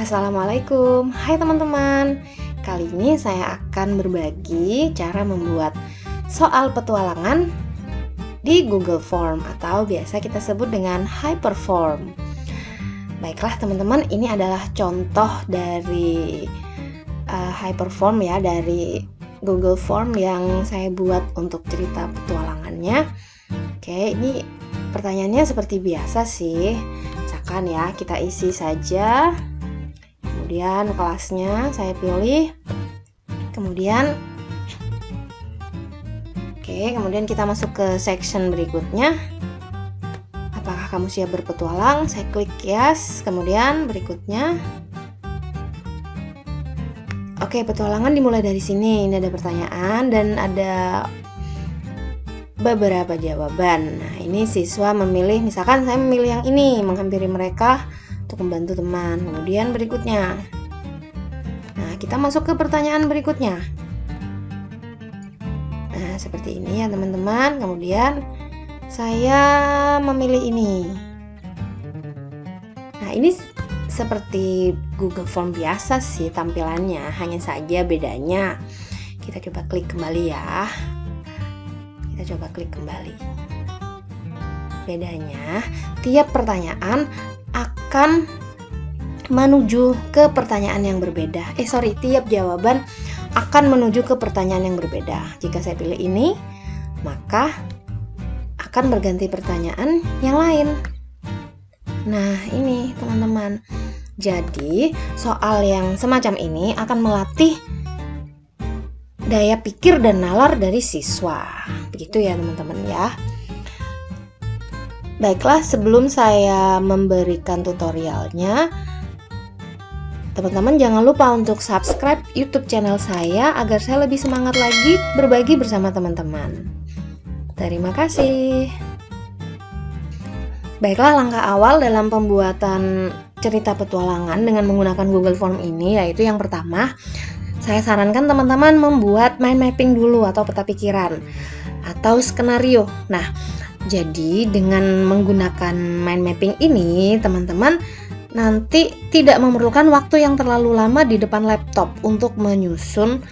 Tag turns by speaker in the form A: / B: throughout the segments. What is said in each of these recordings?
A: Assalamualaikum, hai teman-teman. Kali ini saya akan berbagi cara membuat soal petualangan di Google Form atau biasa kita sebut dengan Hyperform. Baiklah teman-teman, ini adalah contoh dari Hyperform ya, dari Google Form yang saya buat untuk cerita petualangannya. Oke, ini pertanyaannya seperti biasa sih. Misalkan ya, kita isi saja. Kemudian kelasnya saya pilih. Kemudian kemudian kita masuk ke section berikutnya. Apakah kamu siap berpetualang? Saya klik yes. Kemudian berikutnya. Oke, petualangan dimulai dari sini. Ini ada pertanyaan dan ada beberapa jawaban. Nah, ini siswa memilih, misalkan saya memilih yang ini, menghampiri mereka untuk membantu teman. Kemudian berikutnya. Nah, kita masuk ke pertanyaan berikutnya. Nah, seperti ini ya teman-teman. Kemudian saya memilih ini. Nah, ini seperti Google Form biasa sih tampilannya, hanya saja bedanya. Kita coba klik kembali ya. Kita coba klik kembali. Bedanya, tiap pertanyaan akan menuju ke pertanyaan yang berbeda. Tiap jawaban akan menuju ke pertanyaan yang berbeda. Jika saya pilih ini, maka akan berganti pertanyaan yang lain. Nah, ini teman-teman. Jadi, soal yang semacam ini akan melatih daya pikir dan nalar dari siswa. Begitu ya teman-teman ya. Baiklah, sebelum saya memberikan tutorialnya, teman-teman jangan lupa untuk subscribe YouTube channel saya agar saya lebih semangat lagi berbagi bersama teman-teman. Terima kasih. Baiklah, langkah awal dalam pembuatan cerita petualangan dengan menggunakan Google Form ini yaitu yang pertama, saya sarankan teman-teman membuat mind mapping dulu atau peta pikiran atau skenario. Nah, jadi dengan menggunakan mind mapping ini, teman-teman nanti tidak memerlukan waktu yang terlalu lama di depan laptop untuk menyusun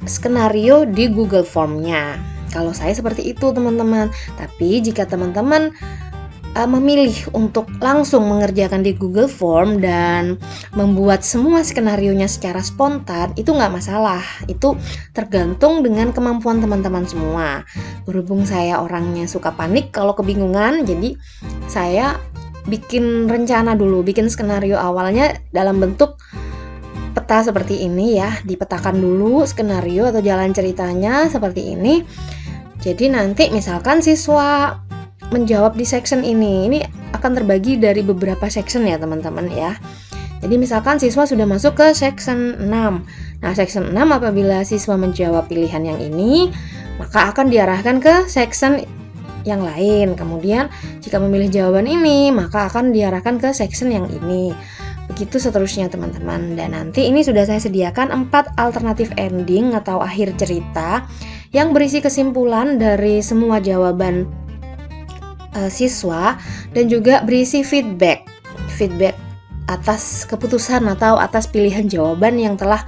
A: skenario di Google Form-nya. Kalau saya seperti itu teman-teman. Tapi jika teman-teman memilih untuk langsung mengerjakan di Google Form dan membuat semua skenarionya secara spontan, itu nggak masalah. Itu tergantung dengan kemampuan teman-teman semua. Berhubung saya orangnya suka panik kalau kebingungan, jadi saya bikin rencana dulu, bikin skenario awalnya dalam bentuk peta seperti ini ya. Dipetakan dulu skenario atau jalan ceritanya seperti ini. Jadi nanti misalkan siswa menjawab di section ini akan terbagi dari beberapa section ya teman-teman ya. Jadi misalkan siswa sudah masuk ke section 6. Nah, section 6 apabila siswa menjawab pilihan yang ini, maka akan diarahkan ke section yang lain. Kemudian jika memilih jawaban ini, maka akan diarahkan ke section yang ini. Begitu seterusnya teman-teman. Dan nanti ini sudah saya sediakan 4 alternatif ending atau akhir cerita yang berisi kesimpulan dari semua jawaban siswa dan juga berisi feedback atas keputusan atau atas pilihan jawaban yang telah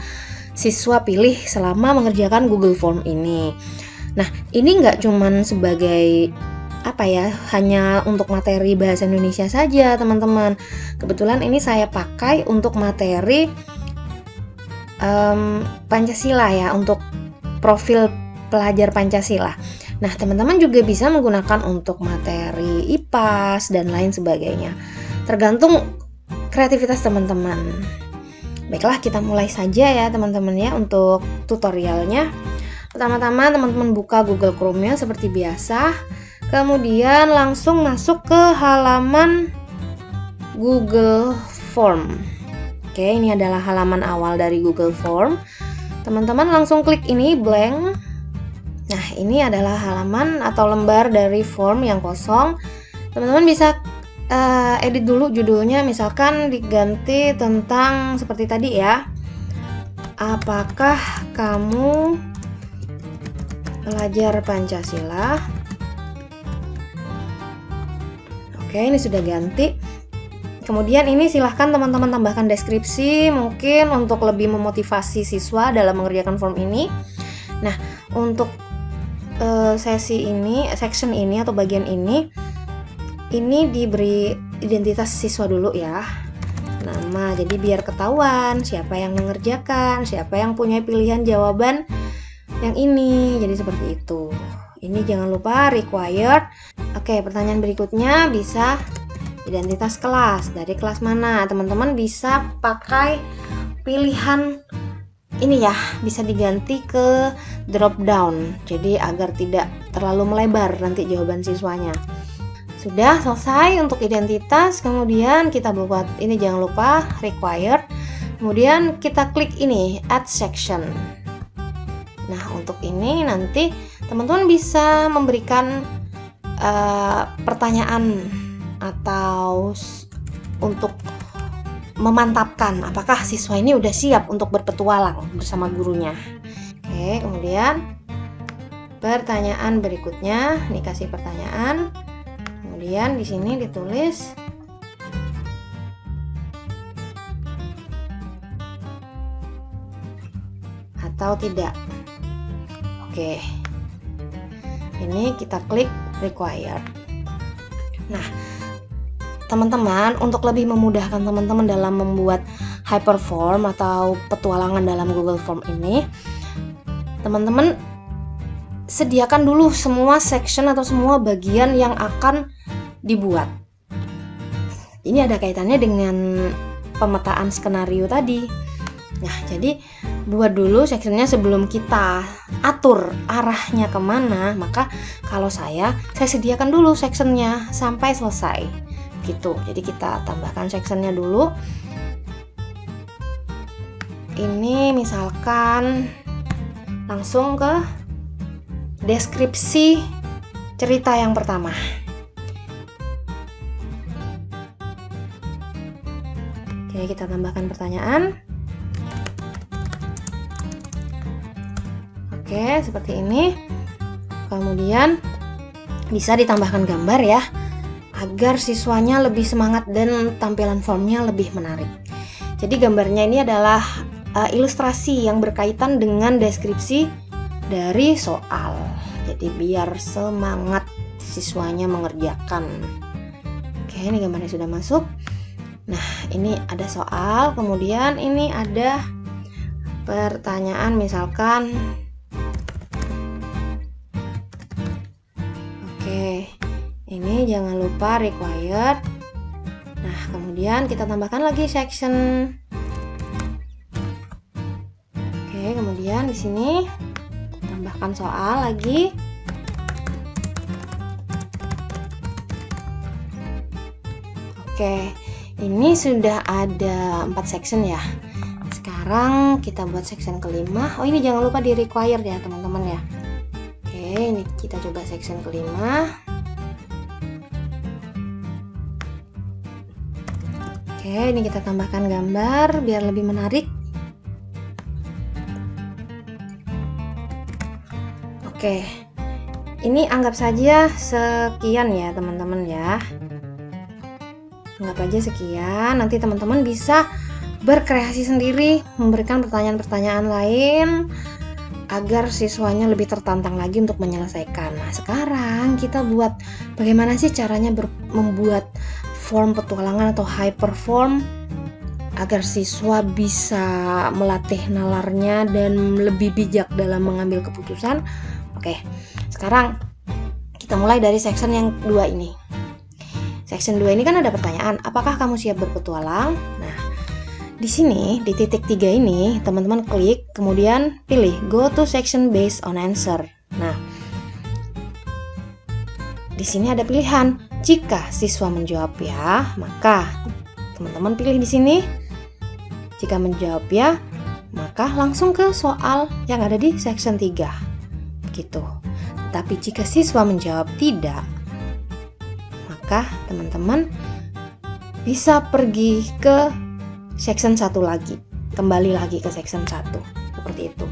A: siswa pilih selama mengerjakan Google Form ini. Nah, ini nggak cuman sebagai hanya untuk materi bahasa Indonesia saja teman-teman. Kebetulan ini saya pakai untuk materi Pancasila ya, untuk profil pelajar Pancasila. Nah, teman-teman juga bisa menggunakan untuk materi IPAS dan lain sebagainya. Tergantung kreativitas teman-teman. Baiklah, kita mulai saja ya teman-teman ya untuk tutorialnya. Pertama-tama teman-teman buka Google Chrome-nya seperti biasa. Kemudian langsung masuk ke halaman Google Form. Oke, ini adalah halaman awal dari Google Form. Teman-teman langsung klik ini blank. Nah, ini adalah halaman atau lembar dari form yang kosong. Teman-teman bisa edit dulu judulnya, misalkan diganti tentang seperti tadi ya. Apakah kamu pelajar Pancasila? Oke, ini sudah ganti. kemudian ini silahkan teman-teman tambahkan deskripsi mungkin untuk lebih memotivasi siswa dalam mengerjakan form ini. Nah, untuk section ini atau bagian ini diberi identitas siswa dulu ya, nama, jadi biar ketahuan siapa yang mengerjakan, siapa yang punya pilihan jawaban yang ini, jadi seperti itu. Ini jangan lupa required. Oke, pertanyaan berikutnya bisa identitas kelas, dari kelas mana. Teman-teman bisa pakai pilihan ini ya, bisa diganti ke drop down, jadi agar tidak terlalu melebar nanti jawaban siswanya. Sudah selesai untuk identitas, kemudian kita buat ini, jangan lupa required, kemudian kita klik ini add section. Nah, untuk ini nanti teman-teman bisa memberikan pertanyaan atau untuk memantapkan apakah siswa ini udah siap untuk berpetualang bersama gurunya. Oke, kemudian pertanyaan berikutnya, dikasih pertanyaan. Kemudian di sini ditulis atau tidak. Oke. Ini kita klik required. Nah, teman-teman, untuk lebih memudahkan teman-teman dalam membuat Hyperform atau petualangan dalam Google Form ini, teman-teman sediakan dulu semua section atau semua bagian yang akan dibuat. Ini ada kaitannya dengan pemetaan skenario tadi. Nah, jadi buat dulu sectionnya sebelum kita atur arahnya kemana. Maka kalau saya sediakan dulu sectionnya sampai selesai gitu. Jadi kita tambahkan sectionnya dulu. Ini misalkan langsung ke deskripsi cerita yang pertama. Oke, kita tambahkan pertanyaan. Oke, seperti ini. Kemudian bisa ditambahkan gambar ya, agar siswanya lebih semangat dan tampilan formnya lebih menarik. Jadi gambarnya ini adalah ilustrasi yang berkaitan dengan deskripsi dari soal. Jadi biar semangat siswanya mengerjakan. Oke, ini gambarnya sudah masuk. Nah, ini ada soal, kemudian ini ada pertanyaan misalkan. Oke, ini jangan lupa required. Nah, kemudian kita tambahkan lagi section. Oke, kemudian di sini tambahkan soal lagi. Oke, ini sudah ada 4 section ya. Sekarang kita buat section kelima. Oh, ini jangan lupa di required ya teman-teman ya. Oke, ini kita coba section kelima. Oke, ini kita tambahkan gambar biar lebih menarik. Oke, ini anggap saja sekian ya teman-teman ya. Anggap aja sekian. Nanti teman-teman bisa berkreasi sendiri, memberikan pertanyaan-pertanyaan lain agar siswanya lebih tertantang lagi untuk menyelesaikan. Nah, sekarang kita buat bagaimana sih caranya membuat form petualangan atau hyperform agar siswa bisa melatih nalarnya dan lebih bijak dalam mengambil keputusan. Oke, sekarang kita mulai dari section yang 2 ini. Section 2 ini kan ada pertanyaan, apakah kamu siap berpetualang? Nah, di sini di titik 3 ini teman-teman klik, kemudian pilih go to section based on answer. Nah, di sini ada pilihan. Jika siswa menjawab ya, maka teman-teman pilih di sini. Jika menjawab ya, maka langsung ke soal yang ada di section 3. Gitu. Tapi jika siswa menjawab tidak, maka teman-teman bisa pergi ke section 1 lagi, kembali lagi ke section 1, seperti itu.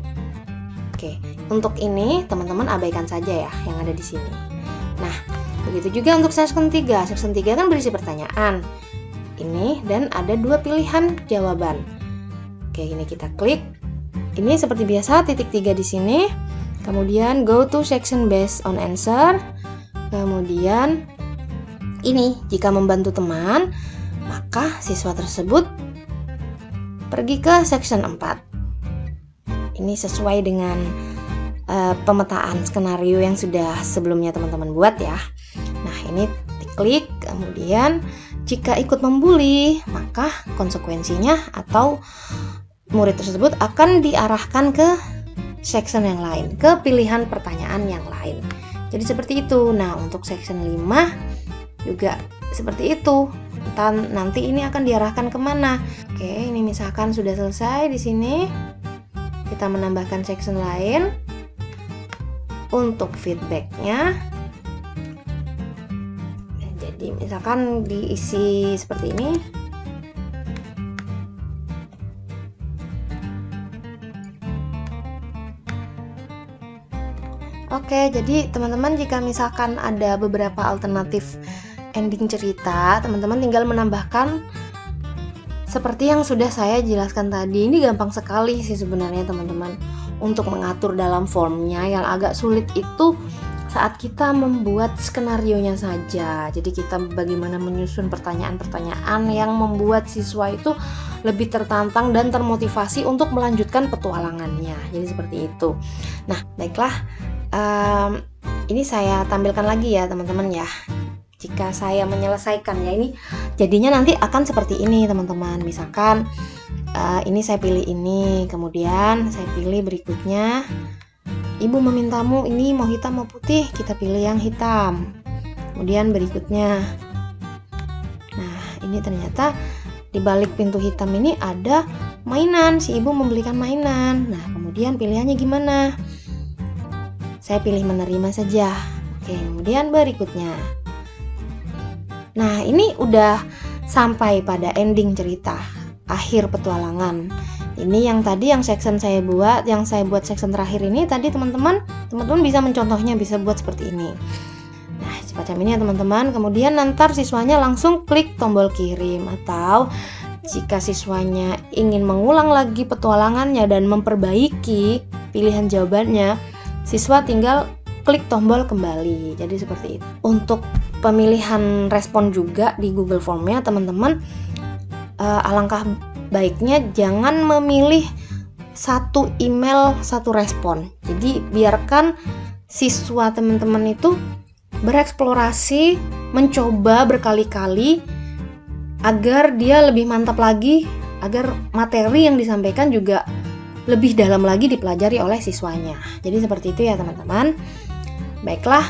A: Oke, untuk ini teman-teman abaikan saja ya yang ada di sini. Nah, begitu juga untuk section 3. Section 3 kan berisi pertanyaan. ini dan ada 2 pilihan jawaban. Oke, ini kita klik. Ini seperti biasa titik 3 di sini. Kemudian go to section based on answer. Kemudian ini jika membantu teman, maka siswa tersebut pergi ke section 4. Ini sesuai dengan pemetaan skenario yang sudah sebelumnya teman-teman buat ya. Nah, ini diklik, kemudian jika ikut membuli, maka konsekuensinya atau murid tersebut akan diarahkan ke section yang lain, ke pilihan pertanyaan yang lain. Jadi seperti itu. Nah, untuk section 5 juga seperti itu. Nanti ini akan diarahkan kemana? Oke, ini misalkan sudah selesai di sini. Kita menambahkan section lain. Untuk feedbacknya, jadi misalkan diisi seperti ini. Oke, jadi teman-teman jika misalkan ada beberapa alternatif ending cerita, teman-teman tinggal menambahkan seperti yang sudah saya jelaskan tadi. Ini gampang sekali sih sebenarnya teman-teman untuk mengatur dalam formnya. Yang agak sulit itu saat kita membuat skenarionya saja. Jadi kita bagaimana menyusun pertanyaan-pertanyaan yang membuat siswa itu lebih tertantang dan termotivasi untuk melanjutkan petualangannya. Jadi seperti itu. Nah, baiklah, ini saya tampilkan lagi ya teman-teman ya. Jika saya menyelesaikan ya, ini jadinya nanti akan seperti ini teman-teman. Misalkan ini saya pilih ini, kemudian saya pilih berikutnya, ibu memintamu ini mau hitam mau putih, kita pilih yang hitam. Kemudian berikutnya, nah ini ternyata di balik pintu hitam ini ada mainan, si ibu membelikan mainan. Nah kemudian pilihannya gimana? Saya pilih menerima saja. Oke, kemudian berikutnya. Nah ini udah sampai pada ending cerita, akhir petualangan. Ini yang tadi yang section saya buat, yang saya buat section terakhir ini tadi teman-teman bisa mencontohnya, bisa buat seperti ini. Nah, semacam ini ya teman-teman. Kemudian nanti siswanya langsung klik tombol kirim, atau jika siswanya ingin mengulang lagi petualangannya dan memperbaiki pilihan jawabannya, siswa tinggal klik tombol kembali. Jadi seperti itu. Untuk pemilihan respon juga di Google Formnya teman-teman, alangkah baiknya jangan memilih satu email satu respon. Jadi biarkan siswa teman-teman itu bereksplorasi, mencoba berkali-kali agar dia lebih mantap lagi, agar materi yang disampaikan juga lebih dalam lagi dipelajari oleh siswanya. Jadi seperti itu ya teman-teman. Baiklah,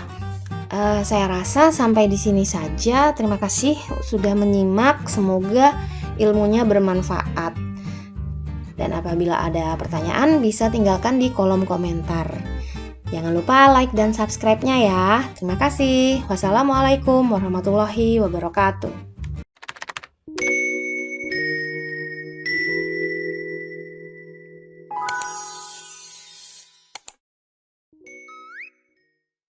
A: saya rasa sampai di sini saja. Terima kasih sudah menyimak. Semoga ilmunya bermanfaat. Dan apabila ada pertanyaan, bisa tinggalkan di kolom komentar. Jangan lupa like dan subscribe-nya ya. Terima kasih. Wassalamualaikum warahmatullahi wabarakatuh.